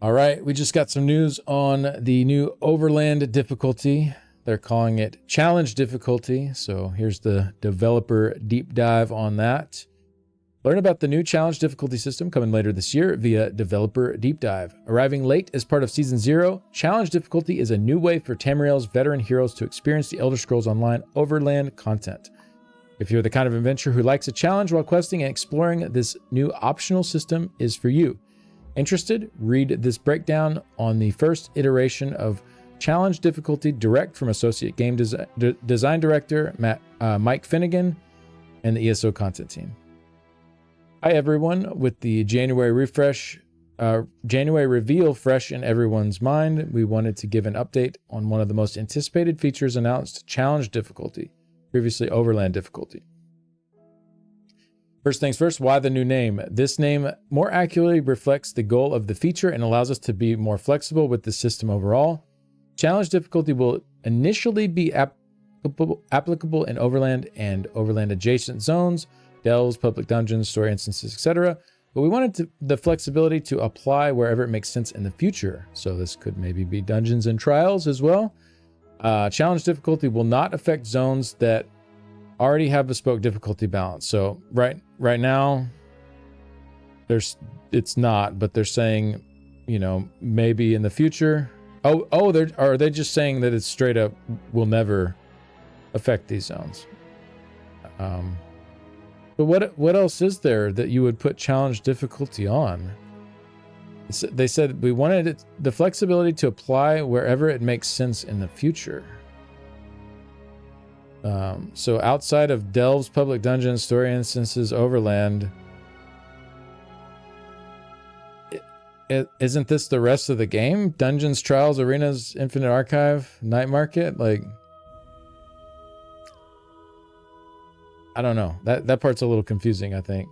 All right, we just got some news on the new Overland difficulty. They're calling it challenge difficulty. So here's the developer deep dive on that. Learn about the new challenge difficulty system coming later this year via developer deep dive. Arriving late as part of season 0, challenge difficulty is a new way for Tamriel's veteran heroes to experience the Elder Scrolls Online Overland content. If you're the kind of adventurer who likes a challenge while questing and exploring, this new optional system is for you. Interested? Read this breakdown on the first iteration of challenge difficulty direct from Associate Game Design Director Mike Finnegan and the ESO content team. Hi everyone, with the January reveal fresh in everyone's mind, we wanted to give an update on one of the most anticipated features announced, challenge difficulty, previously Overland difficulty. First things first, why the new name? This name more accurately reflects the goal of the feature and allows us to be more flexible with the system overall. Challenge difficulty will initially be applicable in Overland and Overland adjacent zones, delves, public dungeons, story instances, etc. But we wanted the flexibility to apply wherever it makes sense in the future. So this could maybe be dungeons and trials as well. Challenge difficulty will not affect zones that already have bespoke difficulty balance. So right now, it's not, but they're saying, maybe in the future. Are they just saying that it's straight up will never affect these zones? But what else is there that you would put challenge difficulty on? They said we wanted the flexibility to apply wherever it makes sense in the future. So outside of delves, public dungeons, story instances, Overland, isn't this the rest of the game? Dungeons, trials, arenas, infinite archive, night market? Like, I don't know. That part's a little confusing, I think.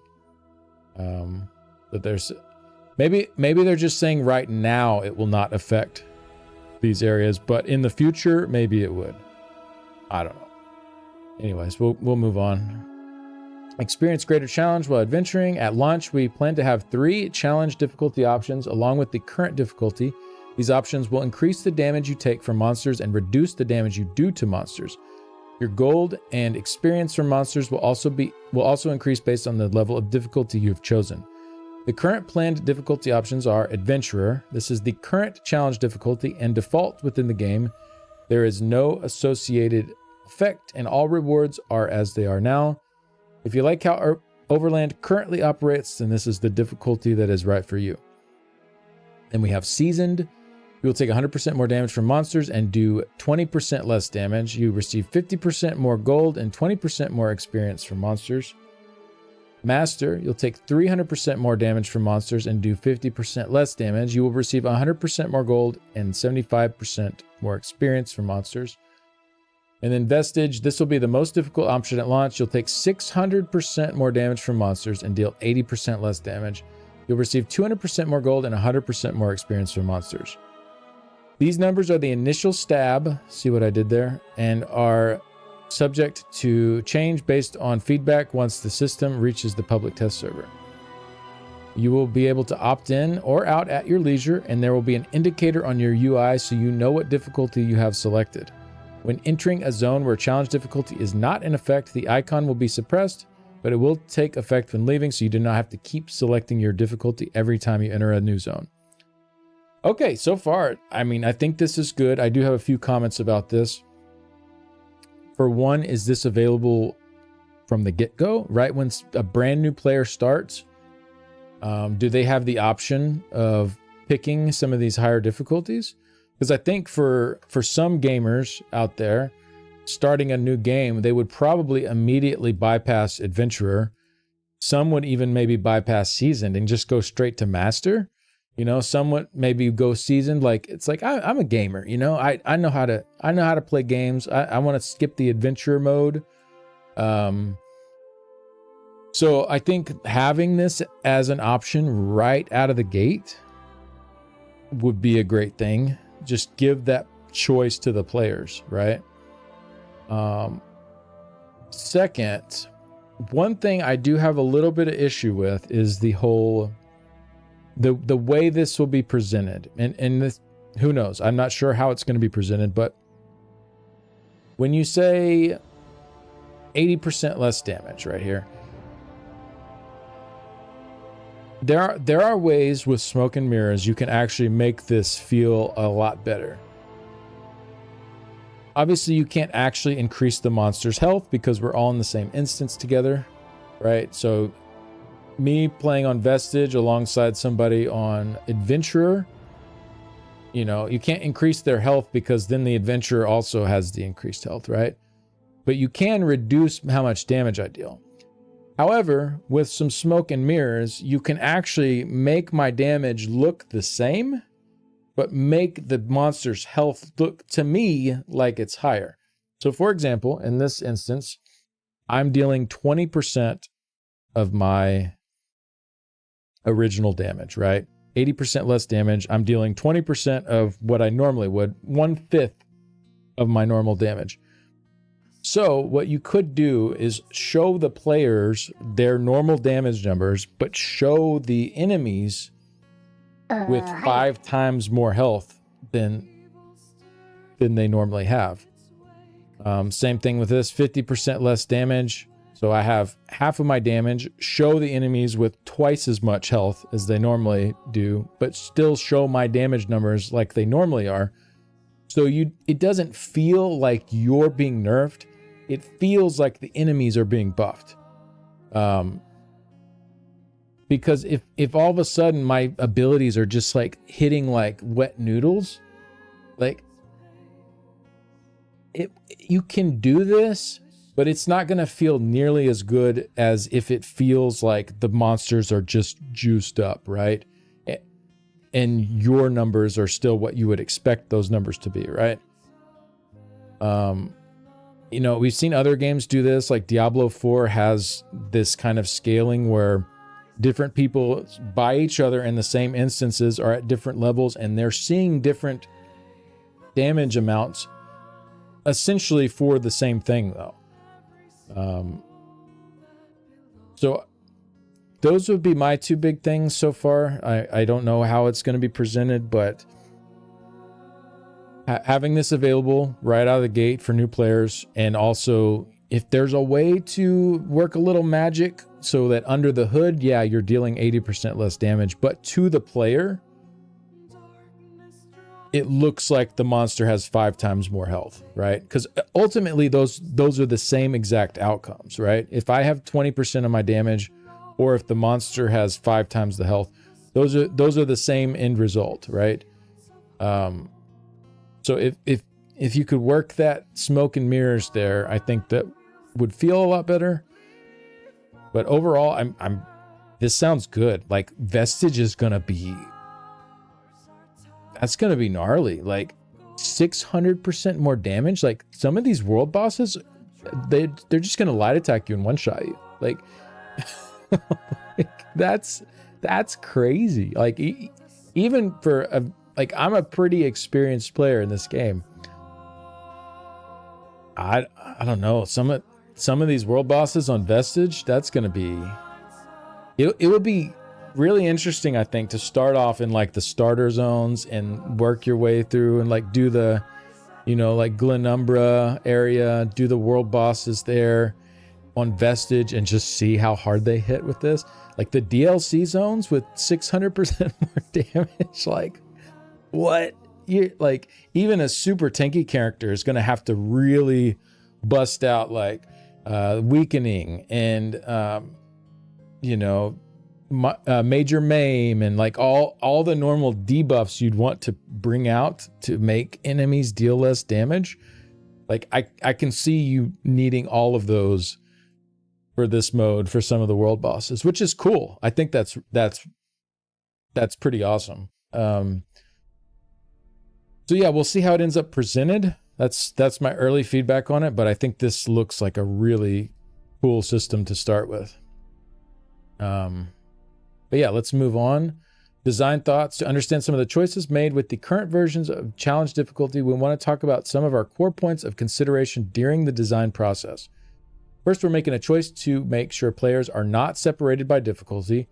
But there's maybe they're just saying right now it will not affect these areas, but in the future maybe it would. I don't know. Anyways, we'll move on. Experience greater challenge while adventuring. At launch, we plan to have 3 challenge difficulty options along with the current difficulty. These options will increase the damage you take from monsters and reduce the damage you do to monsters. Your gold and experience from monsters will also increase based on the level of difficulty you have chosen. The current planned difficulty options are Adventurer. This is the current challenge difficulty and default within the game. There is no associated effect and all rewards are as they are now. If you like how Overland currently operates, then this is the difficulty that is right for you. Then we have Seasoned. You will take 100% more damage from monsters and do 20% less damage. You receive 50% more gold and 20% more experience from monsters. Master, you'll take 300% more damage from monsters and do 50% less damage. You will receive 100% more gold and 75% more experience from monsters. And then Vestige, this will be the most difficult option at launch. You'll take 600% more damage from monsters and deal 80% less damage. You'll receive 200% more gold and 100% more experience from monsters. These numbers are the initial stab, see what I did there, and are subject to change based on feedback once the system reaches the public test server. You will be able to opt in or out at your leisure, and there will be an indicator on your UI so you know what difficulty you have selected. When entering a zone where challenge difficulty is not in effect, the icon will be suppressed, but it will take effect when leaving, so you do not have to keep selecting your difficulty every time you enter a new zone. Okay, so far, I think this is good. I do have a few comments about this. For one, is this available from the get-go, right when a brand new player starts? Do they have the option of picking some of these higher difficulties? Because I think for some gamers out there, starting a new game, they would probably immediately bypass Adventurer. Some would even maybe bypass Seasoned and just go straight to Master. Some would maybe go Seasoned. Like, it's like, I'm a gamer, I know how to play games. I want to skip the Adventurer mode. So I think having this as an option right out of the gate would be a great thing. Just give that choice to the players, right? Second, one thing I do have a little bit of issue with is the whole the way this will be presented, and this, who knows? I'm not sure how it's going to be presented, but when you say 80% less damage right here, there are ways with smoke and mirrors you can actually make this feel a lot better. Obviously, you can't actually increase the monster's health because we're all in the same instance together, right? So me playing on Vestige alongside somebody on Adventurer, you know, you can't increase their health because then the Adventurer also has the increased health, right? But you can reduce how much damage I deal. However, with some smoke and mirrors, you can actually make my damage look the same, but make the monster's health look to me like it's higher. So for example, in this instance, I'm dealing 20% of my original damage, right? 80% less damage. I'm dealing 20% of what I normally would, 1/5 of my normal damage. So what you could do is show the players their normal damage numbers, but show the enemies with 5 times more health than they normally have. Same thing with this, 50% less damage. So I have half of my damage, show the enemies with twice as much health as they normally do, but still show my damage numbers like they normally are. So it doesn't feel like you're being nerfed. It feels like the enemies are being buffed. Because if all of a sudden my abilities are just like hitting like wet noodles, like you can do this, but it's not going to feel nearly as good as if it feels like the monsters are just juiced up, right? And your numbers are still what you would expect those numbers to be, right? You know, we've seen other games do this, like Diablo 4 has this kind of scaling where different people by each other in the same instances are at different levels, and they're seeing different damage amounts essentially for the same thing, though. So those would be my 2 big things so far. I don't know how it's going to be presented, but having this available right out of the gate for new players, and also if there's a way to work a little magic so that under the hood, yeah, you're dealing 80% less damage, but to the player, it looks like the monster has 5 times more health, right? Because ultimately those are the same exact outcomes, right? If I have 20% of my damage, or if the monster has 5 times the health, those are the same end result, right? So if you could work that smoke and mirrors there, I think that would feel a lot better. But overall, this sounds good. Like Vestige is gonna be, that's gonna be gnarly. Like 600% more damage. Like some of these world bosses, they're just gonna light attack you and one shot you. Like, like that's crazy. Like even for like I'm a pretty experienced player in this game. I don't know, some of these world bosses on Vestige, that's gonna be, it would be really interesting, I think, to start off in like the starter zones and work your way through and like do the, you know, like Glenumbra area, do the world bosses there on Vestige and just see how hard they hit with this. Like the DLC zones with 600% more damage, like what? You like, even a super tanky character is going to have to really bust out like weakening and you know, major maim and like all the normal debuffs you'd want to bring out to make enemies deal less damage. Like I can see you needing all of those for this mode for some of the world bosses, which is cool. I think that's pretty awesome. So yeah, we'll see how it ends up presented. That's my early feedback on it, but I think this looks like a really cool system to start with. But yeah, let's move on. Design thoughts. To understand some of the choices made with the current versions of challenge difficulty, we want to talk about some of our core points of consideration during the design process. First, we're making a choice to make sure players are not separated by difficulty.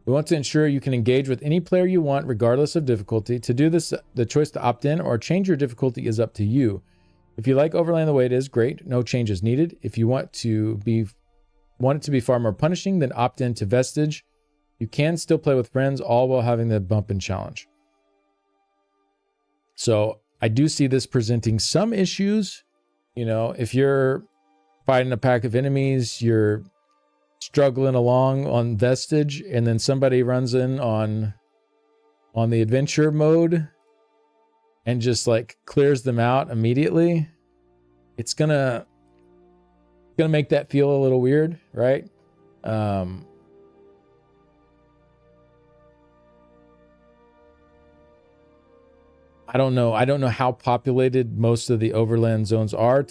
We want to ensure you can engage with any player you want, regardless of difficulty. To do this, the choice to opt in or change your difficulty is up to you. If you like Overland the way it is, great. No changes needed. If you want it to be far more punishing, then opt in to Vestige. You can still play with friends, all while having the bump and challenge. So I do see this presenting some issues. You know, if you're fighting a pack of enemies, you're struggling along on Vestige, and then somebody runs in on the adventure mode and just like clears them out immediately, it's gonna make that feel a little weird, right? I don't know how populated most of the Overland zones are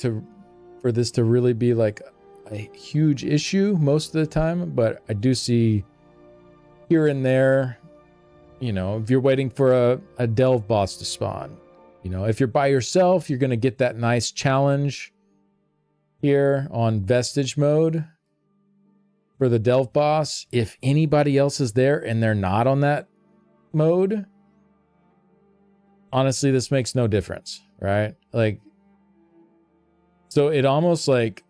for this to really be like a huge issue most of the time, but I do see here and there, you know, if you're waiting for a delve boss to spawn, you know, if you're by yourself, you're going to get that nice challenge here on Vestige mode for the delve boss. If anybody else is there and they're not on that mode, honestly, this makes no difference, right? Like, so it almost like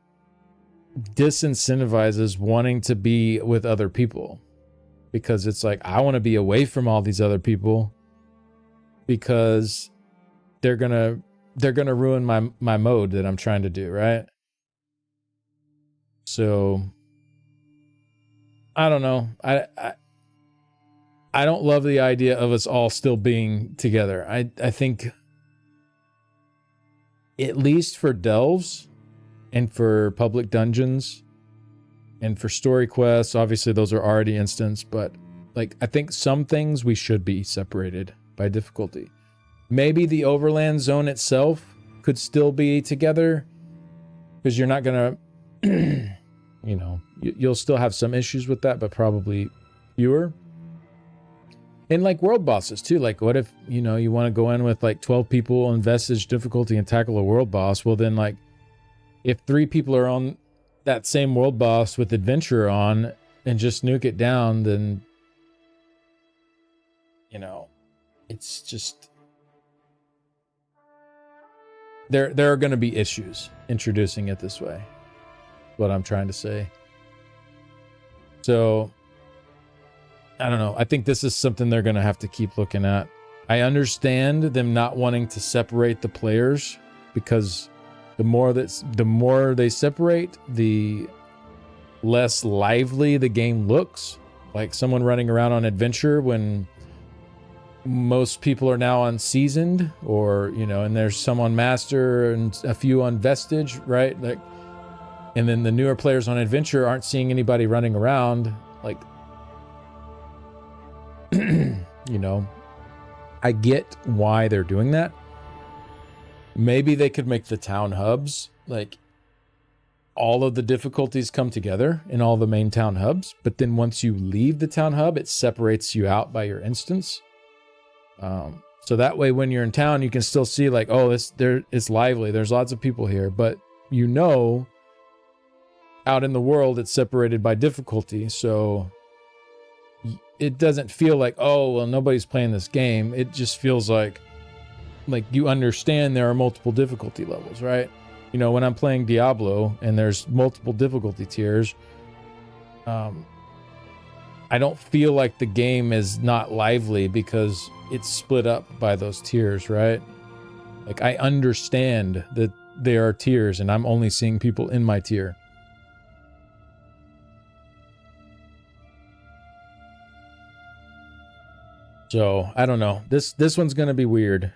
disincentivizes wanting to be with other people, because it's like, I want to be away from all these other people because they're gonna ruin my mode that I'm trying to do, right? So I don't know. I don't love the idea of us all still being together. I think at least for delves and for public dungeons and for story quests, obviously those are already instanced, but like I think some things we should be separated by difficulty. Maybe the Overland zone itself could still be together, because you're not gonna you know, you'll still have some issues with that, but probably fewer. And like world bosses too, like what if, you know, you want to go in with like 12 people on Vestige difficulty and tackle a world boss? Well then, like, if 3 people are on that same world boss with adventure on and just nuke it down, then, you know, it's just, there are going to be issues introducing it this way. What I'm trying to say. So I don't know. I think this is something they're going to have to keep looking at. I understand them not wanting to separate the players, because the more they separate, the less lively the game looks. Like someone running around on adventure when most people are now on seasoned, or, you know, and there's some on master and a few on vestige, right? Like, and then the newer players on adventure aren't seeing anybody running around. Like, you know, I get why they're doing that. Maybe they could make the town hubs, like, all of the difficulties come together in all the main town hubs, but then once you leave the town hub, it separates you out by your instance. So that way, when you're in town, you can still see, like, oh, it's lively. There's lots of people here, but you know, out in the world, it's separated by difficulty. So it doesn't feel like, oh, well, nobody's playing this game. It just feels like you understand there are multiple difficulty levels, right? You know, when I'm playing Diablo and there's multiple difficulty tiers, I don't feel like the game is not lively because it's split up by those tiers, right? Like, I understand that there are tiers and I'm only seeing people in my tier. So, I don't know. This one's going to be weird.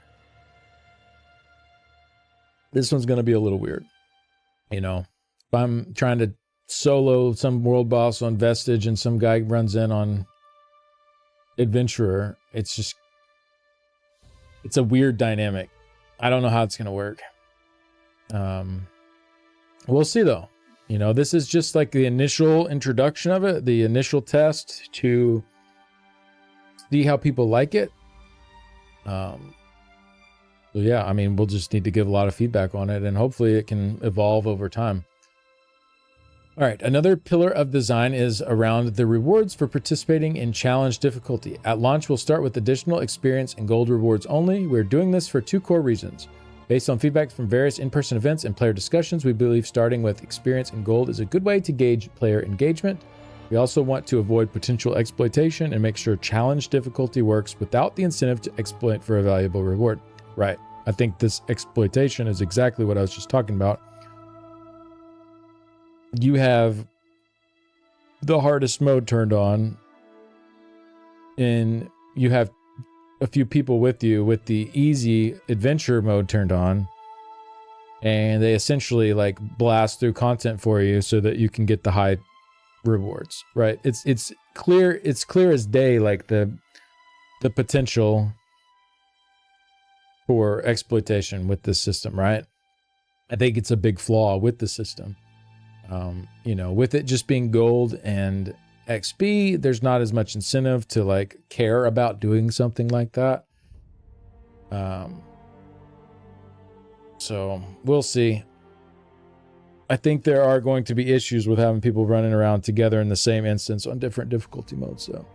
This one's going to be a little weird. You know, if I'm trying to solo some world boss on Vestige and some guy runs in on Adventurer, it's a weird dynamic. I don't know how it's going to work. We'll see, though. You know, this is just like the initial introduction of it, the initial test to see how people like it. So yeah, I mean, we'll just need to give a lot of feedback on it, and hopefully it can evolve over time. All right, another pillar of design is around the rewards for participating in challenge difficulty. At launch, we'll start with additional experience and gold rewards only. We're doing this for 2 core reasons. Based on feedback from various in-person events and player discussions, we believe starting with experience and gold is a good way to gauge player engagement. We also want to avoid potential exploitation and make sure challenge difficulty works without the incentive to exploit for a valuable reward. Right. I think this exploitation is exactly what I was just talking about. You have the hardest mode turned on, and you have a few people with you with the easy adventure mode turned on, and they essentially like blast through content for you so that you can get the high rewards, right? It's clear as day, like the potential for exploitation with this system, right? I think it's a big flaw with the system. With it just being gold and XP, there's not as much incentive to like care about doing something like that. So we'll see. I think there are going to be issues with having people running around together in the same instance on different difficulty modes. So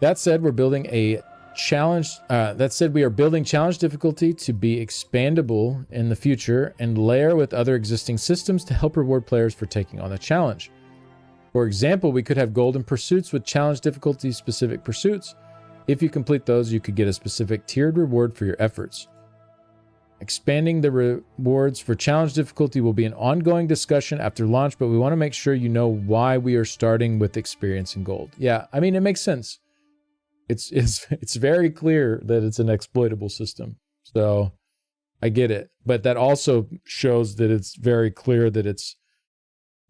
that said, we are building challenge difficulty to be expandable in the future and layer with other existing systems to help reward players for taking on the challenge. For example, we could have golden pursuits with challenge difficulty specific pursuits. If you complete those, you could get a specific tiered reward for your efforts. Expanding the rewards for challenge difficulty will be an ongoing discussion after launch, but we want to make sure you know why we are starting with experience and gold. Yeah, I mean, it makes sense. It's very clear that it's an exploitable system. So I get it. But that also shows that it's very clear that it's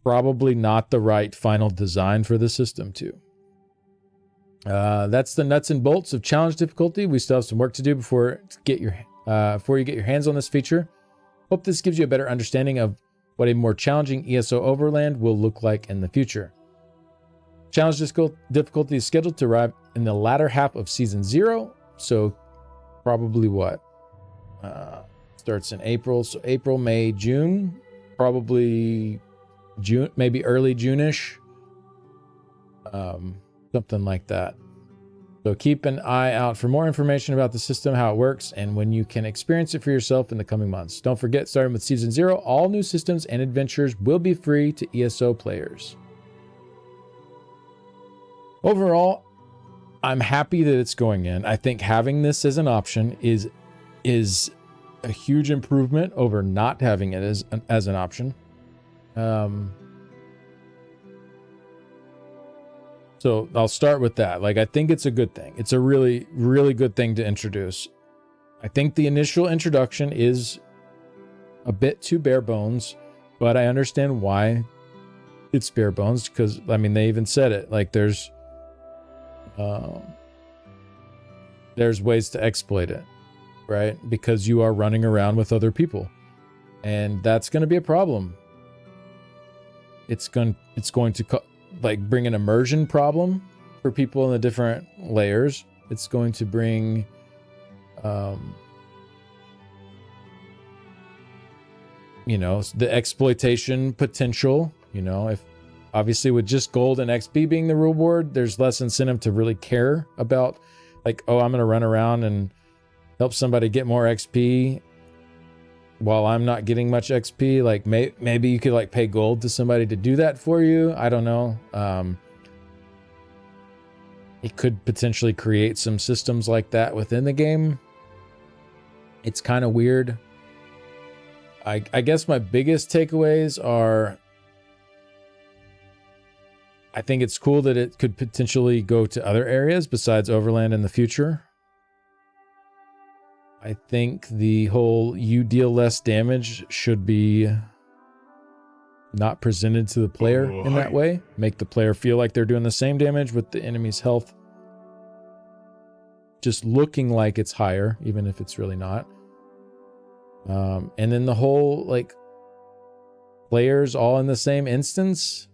probably not the right final design for the system too. That's the nuts and bolts of challenge difficulty. We still have some work to do before you get your hands on this feature. Hope this gives you a better understanding of what a more challenging ESO Overland will look like in the future. Challenge difficulty is scheduled to arrive in the latter half of Season 0, so probably starts in April. So April, May, June, probably June, maybe early June-ish, something like that. So keep an eye out for more information about the system, how it works, and when you can experience it for yourself in the coming months. Don't forget, starting with Season 0, all new systems and adventures will be free to ESO players. Overall, I'm happy that it's going in. I think having this as an option is a huge improvement over not having it as an option. So I'll start with that. Like, I think it's a good thing. It's a really, really good thing to introduce. I think the initial introduction is a bit too bare bones, but I understand why it's bare bones, because, I mean, they even said it. Like, there's ways to exploit it, right? Because you are running around with other people, and that's going to be a problem. It's going to bring an immersion problem for people in the different layers. It's going to bring the exploitation potential. If obviously with just gold and XP being the reward, there's less incentive to really care about, like, oh, I'm going to run around and help somebody get more XP while I'm not getting much XP. Like, maybe you could like pay gold to somebody to do that for you. I don't know. It could potentially create some systems like that within the game. It's kind of weird. I guess my biggest takeaways are, I think it's cool that it could potentially go to other areas besides Overland in the future. I think the whole you deal less damage should be not presented to the player in that way. Make the player feel like they're doing the same damage with the enemy's health just looking like it's higher, even if it's really not. And then the whole, like, players all in the same instance,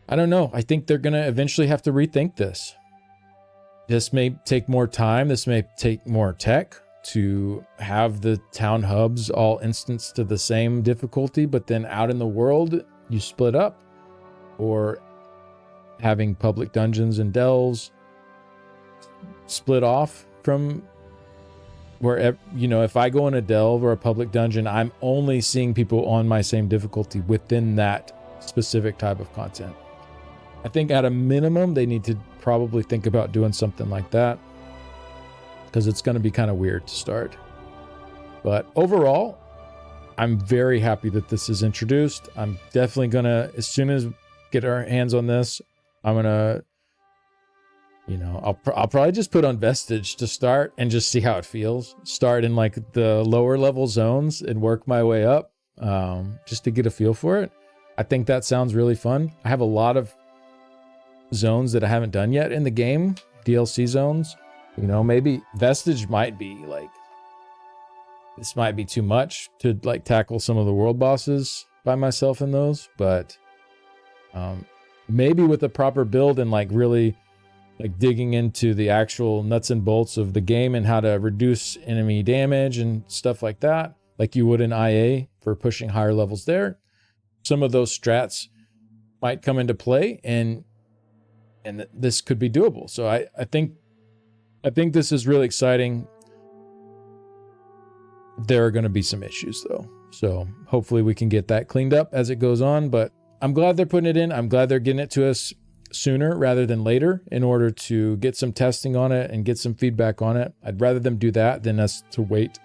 I don't know. I think they're going to eventually have to rethink this. This may take more time. This may take more tech to have the town hubs all instanced to the same difficulty, but then out in the world you split up, or having public dungeons and delves split off from where, you know, if I go in a delve or a public dungeon, I'm only seeing people on my same difficulty within that specific type of content. I think at a minimum, they need to probably think about doing something like that, because it's going to be kind of weird to start. But overall, I'm very happy that this is introduced. I'm definitely going to, as soon as we get our hands on this, I'm going to, you know, I'll probably just put on Vestige to start and just see how it feels. Start in like the lower level zones and work my way up, just to get a feel for it. I think that sounds really fun. I have a lot of zones that I haven't done yet in the game, DLC zones. You know, maybe Vestige might be like, this might be too much to like tackle some of the world bosses by myself in those, but maybe with a proper build and like really like digging into the actual nuts and bolts of the game and how to reduce enemy damage and stuff like that, like you would in IA for pushing higher levels there. Some of those strats might come into play, and this could be doable. So I think this is really exciting. There are going to be some issues though, so hopefully we can get that cleaned up as it goes on. But I'm glad they're putting it in. I'm glad they're getting it to us sooner rather than later in order to get some testing on it and get some feedback on it. I'd rather them do that than us to wait,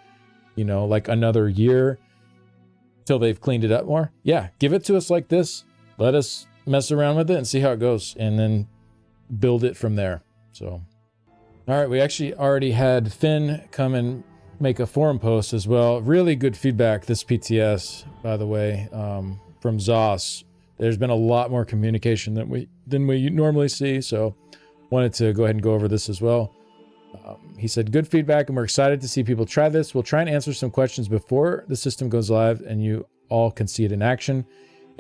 you know, like another year till they've cleaned it up more. Yeah, give it to us like this. Let us mess around with it and see how it goes, and then build it from there. So, all right, we actually already had Finn come and make a forum post as well. Really good feedback this PTS, by the way, from ZOS. There's been a lot more communication than we normally see, so wanted to go ahead and go over this as well. He said, good feedback, and we're excited to see people try this. We'll try and answer some questions before the system goes live and you all can see it in action.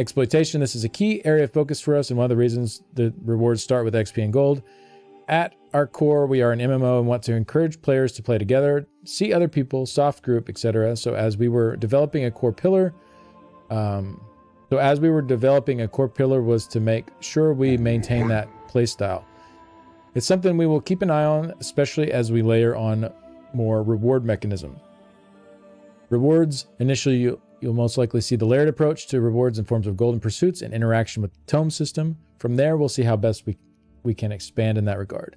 Exploitation, this is a key area of focus for us, and one of the reasons the rewards start with XP and gold. At our core, we are an MMO and want to encourage players to play together, see other people, soft group, etc. So as we were developing a core pillar, was to make sure we maintain that play style. It's something we will keep an eye on, especially as we layer on more reward mechanism. Rewards, initially you'll most likely see the layered approach to rewards in forms of golden pursuits and interaction with the tome system. From there, we'll see how best we can expand in that regard.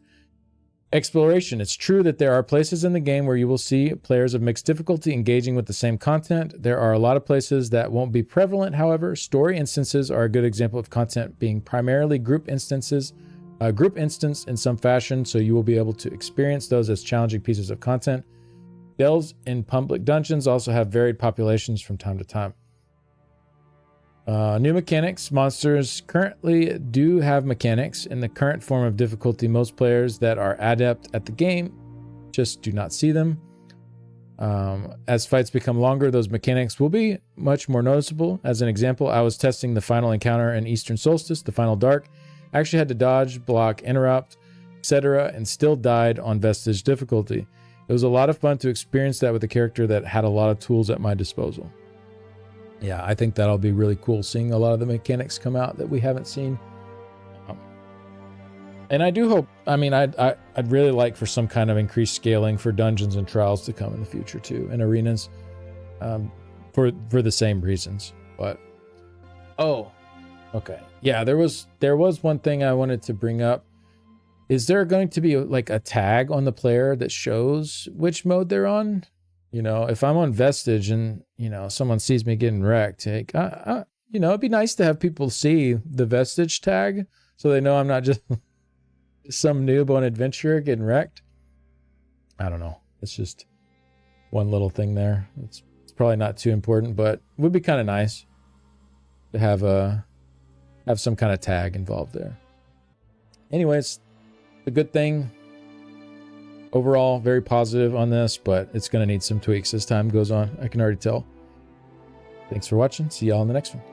Exploration. It's true that there are places in the game where you will see players of mixed difficulty engaging with the same content. There are a lot of places that won't be prevalent, however. Story instances are a good example of content being primarily group instance in some fashion, so you will be able to experience those as challenging pieces of content. Delves in public dungeons also have varied populations from time to time. New mechanics. Monsters currently do have mechanics. In the current form of difficulty, most players that are adept at the game just do not see them. As fights become longer, those mechanics will be much more noticeable. As an example, I was testing the final encounter in Eastern Solstice, the Final Dark. I actually had to dodge, block, interrupt, etc., and still died on Vestige difficulty. It was a lot of fun to experience that with a character that had a lot of tools at my disposal. Yeah, I think that'll be really cool, seeing a lot of the mechanics come out that we haven't seen. And I do hope, I mean, I'd really like for some kind of increased scaling for dungeons and trials to come in the future too, and arenas, for the same reasons. But, oh, okay. Yeah, there was one thing I wanted to bring up. Is there going to be like a tag on the player that shows which mode they're on? You know, if I'm on Vestige and, you know, someone sees me getting wrecked, like, you know, it'd be nice to have people see the Vestige tag so they know I'm not just some noob on adventure getting wrecked. I don't know. It's just one little thing there. It's probably not too important, but it would be kind of nice to have some kind of tag involved there. Anyways, a good thing. Overall, very positive on this, but it's going to need some tweaks as time goes on. I can already tell. Thanks for watching. See y'all in the next one.